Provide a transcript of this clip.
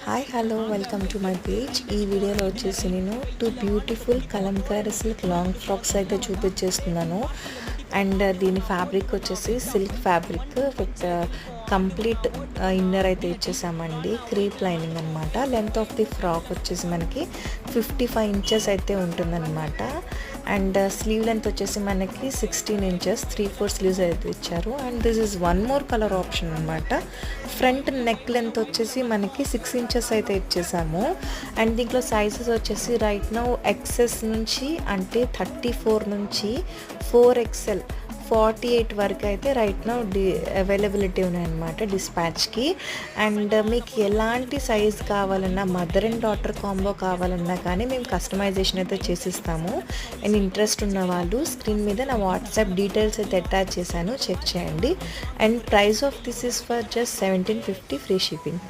Hi hello welcome to my page. ఈ వీడియోలో వచ్చేసి నేను 2 beautiful Kalamkari silk long frocks అయితే చూపించేస్తున్నాను. అండ్ దీని ఫ్యాబ్రిక్ వచ్చేసి silk fabric with complete inner అయితే ఇచ్చేసామండి. క్రీప్ లైనింగ్ అనమాట. లెంత్ ఆఫ్ ది ఫ్రాక్ వచ్చేసి మనకి 55 ఇంచెస్ అయితే ఉంటుందన్నమాట. అండ్ స్లీవ్ లెంత్ వచ్చేసి మనకి 16 ఇంచెస్ 3/4 స్లీవ్స్ అయితే ఇచ్చారు. And this is one more colour option అనమాట. ఫ్రంట్ నెక్ లెంత్ వచ్చేసి మనకి 6 ఇంచెస్ అయితే ఇచ్చేసాము. అండ్ దీంట్లో సైజెస్ వచ్చేసి రైట్ నౌ ఎక్సెస్ నుంచి అంటే 34 నుంచి 4XL 48 వరకు అయితే రైట్ నౌ అవైలబిలిటీ ఉన్నాయన్నమాట డిస్పాచ్కి. అండ్ మీకు ఎలాంటి సైజ్ కావాలన్నా మదర్ అండ్ డాటర్ కాంబో కావాలన్నా కానీ మేము కస్టమైజేషన్ అయితే చేసిస్తాము. అండ్ ఇంట్రెస్ట్ ఉన్న వాళ్ళు స్క్రీన్ మీద నా వాట్సాప్ డీటెయిల్స్ అయితే అటాచ్ చేశాను, చెక్ చేయండి. And price of this is for just 1750 free shipping.